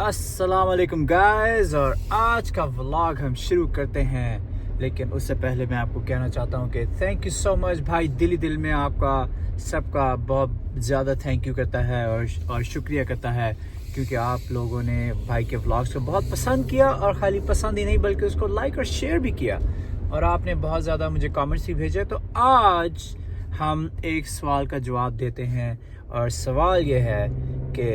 अस्सलाम वालेकुम गाइस, और आज का व्लॉग हम शुरू करते हैं। लेकिन उससे पहले मैं आपको कहना चाहता हूँ कि थैंक यू सो मच भाई। दिल में आपका सबका बहुत ज़्यादा थैंक यू करता है और शुक्रिया करता है, क्योंकि आप लोगों ने भाई के व्लॉग्स को बहुत पसंद किया, और ख़ाली पसंद ही नहीं बल्कि उसको लाइक और शेयर भी किया, और आपने बहुत ज़्यादा मुझे कमेंट्स भी भेजे। तो आज हम एक सवाल का जवाब देते हैं, और सवाल ये है कि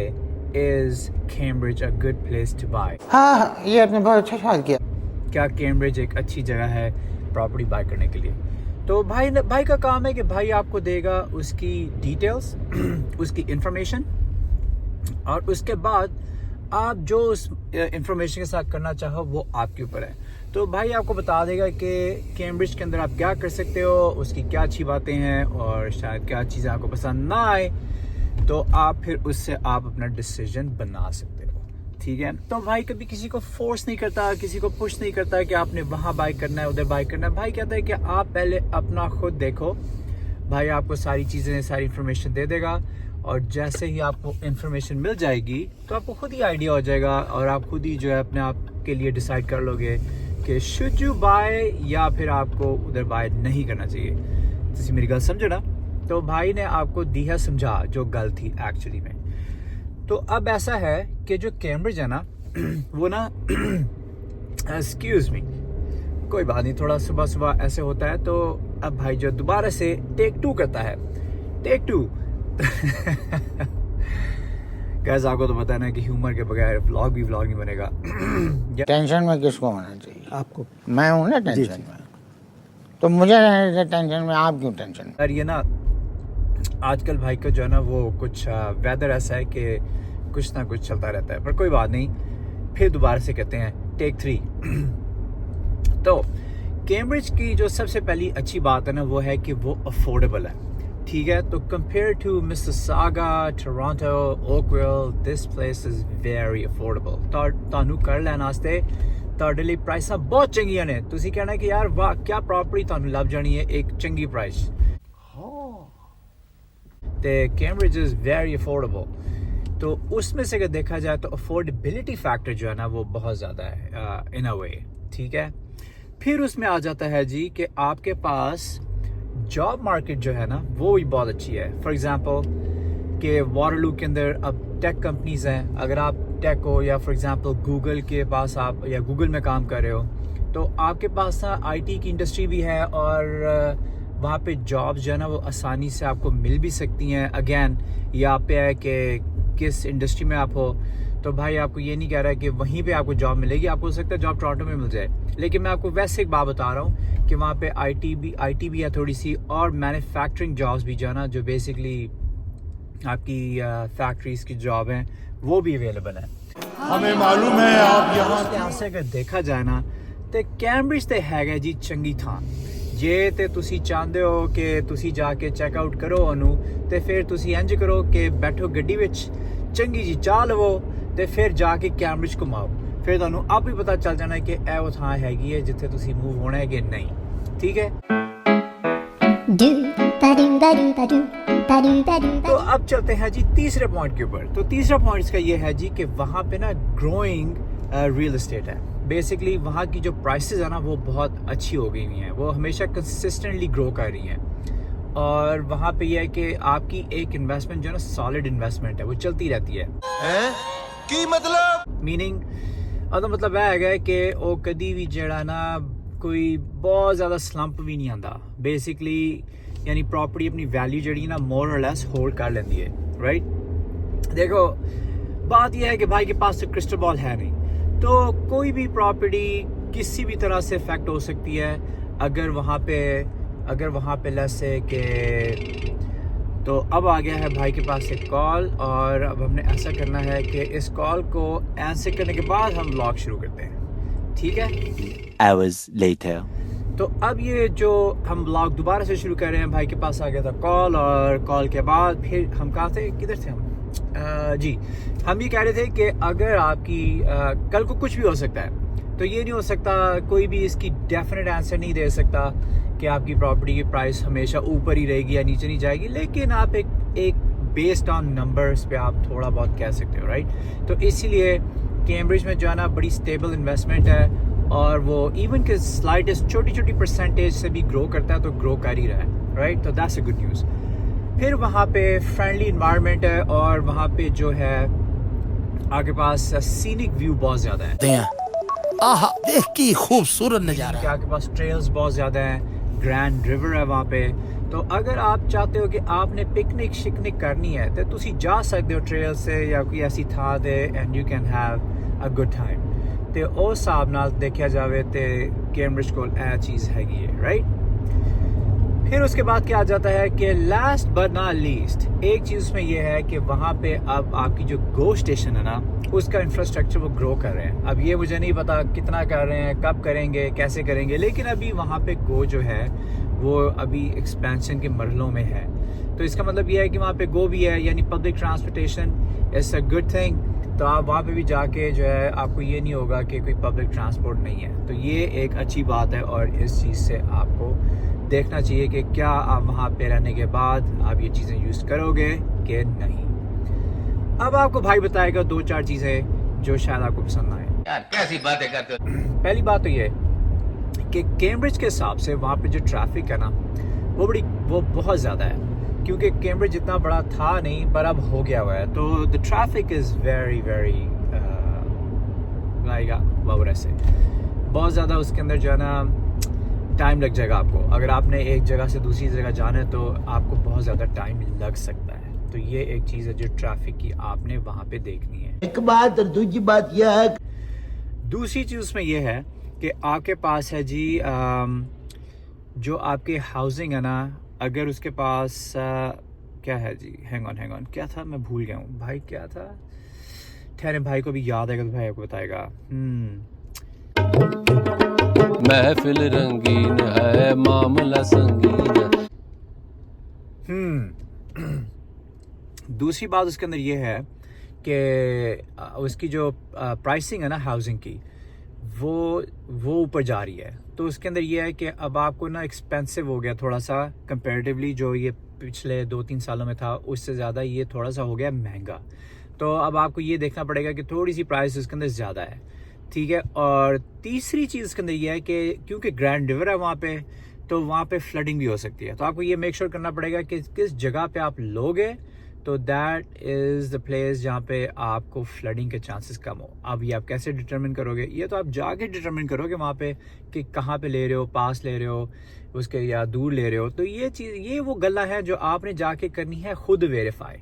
Is Cambridge a good place to buy? हाँ, ये आपने बहुत अच्छा सवाल किया। क्या कैम्ब्रिज एक अच्छी जगह है प्रॉपर्टी बाय करने के लिए? तो भाई का काम है कि भाई आपको देगा उसकी डिटेल्स उसकी इंफॉर्मेशन, और उसके बाद आप जो उस इंफॉर्मेशन के साथ करना चाहो वो आपके ऊपर है। तो भाई आपको बता देगा कि कैम्ब्रिज के अंदर आप क्या कर सकते हो, उसकी क्या अच्छी बातें हैं, और शायद क्या चीज़ें आपको पसंद ना आए, तो आप फिर उससे आप अपना डिसीजन बना सकते हो। ठीक है, तो भाई कभी किसी को फोर्स नहीं करता, किसी को पुश नहीं करता कि आपने वहाँ बाय करना है, उधर बाय करना है। भाई कहता है कि आप पहले अपना खुद देखो। भाई आपको सारी चीज़ें, सारी इन्फॉर्मेशन दे देगा, और जैसे ही आपको इन्फॉर्मेशन मिल जाएगी तो आपको खुद ही आइडिया हो जाएगा, और आप खुद ही जो है अपने आप के लिए डिसाइड कर लोगे कि शुड यू बाय, या फिर आपको उधर बाय नहीं करना चाहिए। जैसे मेरी गल समझो ना। तो भाई ने आपको दी है समझा जो गल थी एक्चुअली में। तो अब ऐसा है कि जो कैम्ब्रिज है ना वो ना एक्सक्यूज मी, कोई बात नहीं, थोड़ा सुबह सुबह ऐसे होता है। तो अब भाई जो दोबारा से टेक 2 करता है, टेक 2 कैसे आपको तो पता है ना कि ह्यूमर के बगैर व्लॉग नहीं बनेगा। टेंशन में किसको होना चाहिए? आपको। मैं हूँ ना टेंशन में, तो मुझे रहने दे टेंशन में, आप क्यों टेंशन में? यार ये ना आजकल भाई का जो है ना वो कुछ वेदर ऐसा है कि कुछ ना कुछ चलता रहता है, पर कोई बात नहीं। फिर दोबारा से कहते हैं टेक 3। तो कैम्ब्रिज की जो सबसे पहली अच्छी बात है ना वो है कि वो अफोर्डेबल है। ठीक है, तो compare to Mississauga, Toronto, Oakville, this place is very affordable. ਤੁਹਾਨੂੰ ਕਰ ਲੈਣ ਵਾਸਤੇ ਤੁਹਾਡੇ ਲਈ ਪ੍ਰਾਈਸਾਂ ਬਹੁਤ ਚੰਗੀਆਂ ਨੇ। ਤੁਸੀਂ ਕਹਿਣਾ ਕਿ ਯਾਰ ਵਾਹ ਕੀ ਪ੍ਰੋਪਰਟੀ ਤੁਹਾਨੂੰ ਲੱਭ ਜਾਣੀ ਹੈ ਇੱਕ ਚੰਗੀ ਪ੍ਰਾਈਸ। तो कैम्ब्रिज इज़ वेरी अफोर्डेबल। तो उसमें से अगर देखा जाए तो अफोर्डेबिलिटी फैक्टर जो है ना वो बहुत ज़्यादा है इन अ वे। ठीक है, फिर उसमें आ जाता है जी कि आपके पास जॉब मार्केट जो है ना वो भी बहुत अच्छी है। फॉर एग्जांपल कि वाटरलू के अंदर अब टेक कंपनीज हैं। अगर आप टेक हो, या फॉर एग्जांपल गूगल के पास आप या गूगल में काम कर रहे हो, तो आपके पास ना आईटी की इंडस्ट्री भी है, और वहाँ पे जॉब्स जो है ना वो आसानी से आपको मिल भी सकती हैं। अगेन ये आप पे है कि किस इंडस्ट्री में आप हो। तो भाई आपको ये नहीं कह रहा है कि वहीं पे आपको जॉब मिलेगी, आपको हो सकता है जॉब टोरंटो में मिल जाए, लेकिन मैं आपको वैसे एक बात बता रहा हूँ कि वहाँ पे आईटी भी है थोड़ी सी, और मैन्युफैक्चरिंग जॉब्स भी जो है ना, जो बेसिकली आपकी फैक्ट्रीज की जॉब हैं वो भी अवेलेबल है। हमें मालूम है आप यहाँ से अगर देखा जाए ना तो कैम्ब्रिज तो है जी चंगी थां। जे ते तुसी चाहते हो कि तुसी जाके चैकआउट करो ओनू, ते फिर तुसी इंज करो कि बैठो गड्डी विच, चंगी जी चाह लवो, ते फिर जाके कैम्ब्रिज घुमाओ। फिर तुहानू आप ही पता चल जाना कि ए वो थां हैगी है जिथे तुसी मूव होना है कि नहीं। ठीक है, तो अब चलते हैं जी तीसरे पॉइंट के ऊपर। तो तीसरा पॉइंट इसका ये है जी कि वहाँ पे ना ग्रोइंग रियल एस्टेट है। बेसिकली वहाँ की जो प्राइसेस है ना वो बहुत अच्छी हो गई हुई हैं, वो हमेशा कंसिस्टेंटली ग्रो कर रही हैं, और वहाँ पे ये है कि आपकी एक इन्वेस्टमेंट जो है ना सॉलिड इन्वेस्टमेंट है, वो चलती रहती है। की मतलब मीनिंग अदा मतलब है कि वो कभी भी जड़ा ना कोई बहुत ज़्यादा स्लंप भी नहीं आता। बेसिकली यानी प्रॉपर्टी अपनी वैल्यू जड़ी ना मोर और लेस होल्ड कर लेती है। राइट, देखो बात यह है कि भाई के पास तो क्रिस्टल बॉल है नहीं, तो कोई भी प्रॉपर्टी किसी भी तरह से इफेक्ट हो सकती है। अगर वहाँ पे लेस है कि, तो अब आ गया है भाई के पास एक कॉल, और अब हमने ऐसा करना है कि इस कॉल को आंसर करने के बाद हम व्लॉग शुरू करते हैं। ठीक है, Hours later. तो अब ये जो हम व्लॉग दोबारा से शुरू कर रहे हैं, भाई के पास आ गया था कॉल, और कॉल के बाद फिर हम कहाँ थे, किधर थे हम? जी हम ये कह रहे थे कि अगर आपकी कल को कुछ भी हो सकता है, तो ये नहीं हो सकता, कोई भी इसकी डेफिनेट आंसर नहीं दे सकता कि आपकी प्रॉपर्टी की प्राइस हमेशा ऊपर ही रहेगी या नीचे नहीं जाएगी, लेकिन आप एक बेस्ड ऑन नंबर्स पे आप थोड़ा बहुत कह सकते हो। राइट, तो इसीलिए कैम्ब्रिज में जो है ना बड़ी स्टेबल इन्वेस्टमेंट है और वो इवन के स्लाइटेस्ट छोटी छोटी परसेंटेज से भी ग्रो करता है तो ग्रो कर ही रहा है, राइट। तो दैट्स अ गुड न्यूज़। फिर वहाँ पे फ्रेंडली इन्वायरमेंट है और वहाँ पे जो है आपके पास सीनिक व्यू बहुत ज़्यादा है। आहा, देख की खूबसूरत नजारा। कि आपके पास ट्रेल्स बहुत ज़्यादा हैं, ग्रैंड रिवर है वहाँ पे। तो अगर आप चाहते हो कि आपने पिकनिक शिकनिक करनी है तो तुसी जा सकते हो ट्रेल से या कोई ऐसी था they and you can have a good time. तो उस हिसाब नाल देखा जाए तो कैम्ब्रिज को यह चीज़ हैगी है, राइट। फिर उसके बाद क्या आ जाता है कि लास्ट बट नॉट लीस्ट एक चीज़ उसमें यह है कि वहाँ पे अब आपकी जो गो स्टेशन है ना उसका इंफ्रास्ट्रक्चर वो ग्रो कर रहे हैं। अब ये मुझे नहीं पता कितना कर रहे हैं, कब करेंगे, कैसे करेंगे, लेकिन अभी वहाँ पे गो जो है वो अभी एक्सपेंशन के मरहलों में है। तो इसका मतलब ये है कि वहाँ पे गो भी है, यानी public transportation is a good thing. तो आप वहाँ पे भी जाके जो है आपको ये नहीं होगा कि कोई पब्लिक ट्रांसपोर्ट नहीं है। तो ये एक अच्छी बात है और इस चीज़ से आपको देखना चाहिए कि क्या आप वहाँ पे रहने के बाद आप ये चीज़ें यूज़ करोगे कि नहीं। अब आपको भाई बताएगा 2-4 चीज़ें जो शायद आपको पसंद आए। यार कैसी बातें करते हो। पहली बात तो ये कि कैम्ब्रिज के हिसाब से वहाँ पे जो ट्रैफिक है ना वो बहुत ज़्यादा है, क्योंकि कैम्ब्रिज जितना बड़ा था नहीं पर अब हो गया हुआ है। तो the traffic is very very like बाबर ऐसे बहुत ज़्यादा उसके अंदर जो है ना टाइम लग जाएगा आपको। अगर आपने एक जगह से दूसरी जगह जाना है तो आपको बहुत ज़्यादा टाइम लग सकता है। तो ये एक चीज़ है जो ट्रैफिक की आपने वहाँ पे देखनी है। एक बात और दूसरी बात यह है, दूसरी चीज़ उसमें यह है कि आपके पास है जी जो आपके हाउसिंग है ना, अगर उसके पास क्या है जी, हैंग ऑन क्या था, मैं भूल गया हूँ भाई, क्या था, ठहरे भाई को भी याद आएगा तो भाई आपको बताएगा। महफिल रंगीन है, मामला संगीन है। दूसरी बात उसके अंदर ये है कि उसकी जो प्राइसिंग है ना हाउसिंग की वो ऊपर जा रही है। तो उसके अंदर ये है कि अब आपको ना एक्सपेंसिव हो गया थोड़ा सा कंपैरेटिवली, जो ये पिछले 2-3 सालों में था उससे ज़्यादा ये थोड़ा सा हो गया महंगा। तो अब आपको ये देखना पड़ेगा कि थोड़ी सी प्राइस उसके अंदर ज़्यादा है, ठीक है। और तीसरी चीज़ इसके अंदर ये है कि क्योंकि ग्रैंड रिवर है वहाँ पे, तो वहाँ पे फ्लडिंग भी हो सकती है। तो आपको ये मेक श्योर करना पड़ेगा कि किस जगह पे आप लोगे तो दैट इज़ द प्लेस जहाँ पे आपको फ्लडिंग के चांसेस कम हो। अब ये आप कैसे डिटरमिन करोगे, ये तो आप जाके डिटरमिन करोगे वहाँ पे कि कहाँ पे ले रहे हो, पास ले रहे हो उसके या दूर ले रहे हो। तो ये चीज़, ये वो गल्ला है जो आपने जाके करनी है खुद वेरीफाई।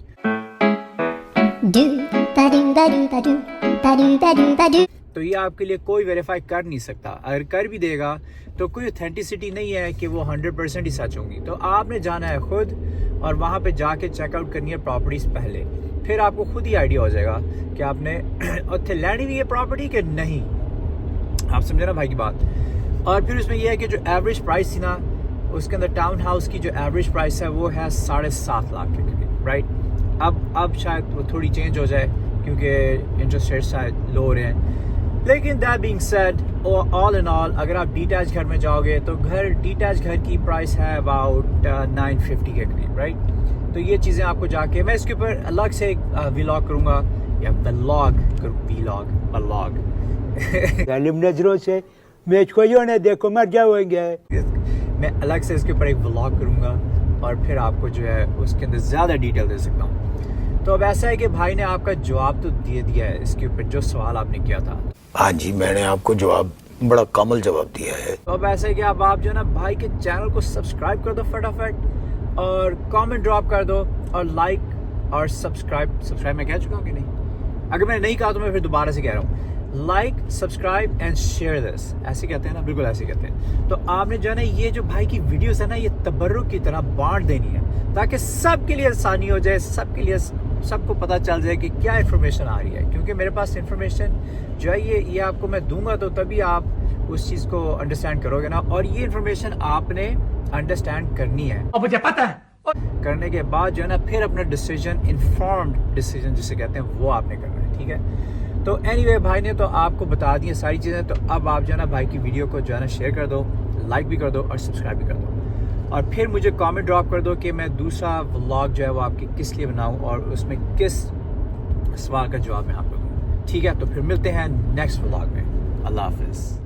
तो ये आपके लिए कोई वेरीफाई कर नहीं सकता। अगर कर भी देगा तो कोई ऑथेंटिसिटी नहीं है कि वो 100% ही सच होंगी। तो आपने जाना है खुद और वहाँ पे जाके चेकआउट करनी है प्रॉपर्टीज़ पहले, फिर आपको खुद ही आइडिया हो जाएगा कि आपने उत्थे लेनी भी है प्रॉपर्टी कि नहीं। आप समझे ना भाई की बात। और फिर उसमें यह है कि जो एवरेज प्राइस थी ना उसके अंदर टाउन हाउस की जो एवरेज प्राइस है वो है 7.5 लाख के करीब, राइट। अब शायद वो थोड़ी चेंज हो जाए क्योंकि इंटरेस्ट रेट शायद लो हो रहे हैं। लेकिन that being said, all in all अगर आप डीटैच घर में जाओगे तो डीटैच घर की प्राइस है अबाउट 950 के करीब, राइट। तो ये चीज़ें आपको जाके, मैं इसके ऊपर अलग से एक व्लॉग करूँगा या व्लॉग जालिम नजरों से मैच को जो ना देखो मर जाओगे। मैं अलग से इसके ऊपर एक व्लॉग करूँगा और फिर आपको जो है उसके अंदर ज़्यादा डिटेल दे सकता हूँ। तो अब ऐसा है कि भाई ने आपका जवाब तो दे दिया है इसके ऊपर जो सवाल आपने किया था। हाँ जी, मैंने आपको जवाब, बड़ा कामल जवाब दिया है। तो अब ऐसा है कि आप जो है ना भाई के चैनल को सब्सक्राइब कर दो फटाफट और कमेंट ड्रॉप कर दो और लाइक और सब्सक्राइब मैं कह चुका हूँ कि नहीं, अगर मैंने नहीं कहा तो मैं फिर दोबारा से कह रहा हूँ, like subscribe and share this, ऐसे कहते हैं ना, बिल्कुल ऐसे कहते हैं। तो आपने जो है ना ये जो भाई की वीडियोस है ना ये तबर्रुक की तरह बांट देनी है ताकि सबके लिए आसानी हो जाए, सबके लिए सबको पता चल जाए कि क्या इन्फॉर्मेशन आ रही है। क्योंकि मेरे पास इन्फॉर्मेशन जो है ये आपको मैं दूंगा तो तभी आप उस चीज़ को अंडरस्टैंड करोगे ना। और ये इन्फॉर्मेशन आपने अंडरस्टैंड करनी है और मुझे पता है, करने के बाद जो है ना फिर अपना डिसीजन, इन्फॉर्म्ड डिसीजन जिसे कहते हैं, वो आपने करना है, ठीक है। तो एनीवे भाई ने तो आपको बता दी सारी चीज़ें। तो अब आप जो है ना भाई की वीडियो को जो है ना शेयर कर दो, लाइक भी कर दो और सब्सक्राइब भी कर दो। और फिर मुझे कमेंट ड्रॉप कर दो कि मैं दूसरा व्लॉग जो है वो आपकी किस लिए बनाऊं और उसमें किस सवाल का जवाब मैं आपको दूं। ठीक है, तो फिर मिलते हैं नेक्स्ट व्लॉग में। अल्लाह हाफिज़।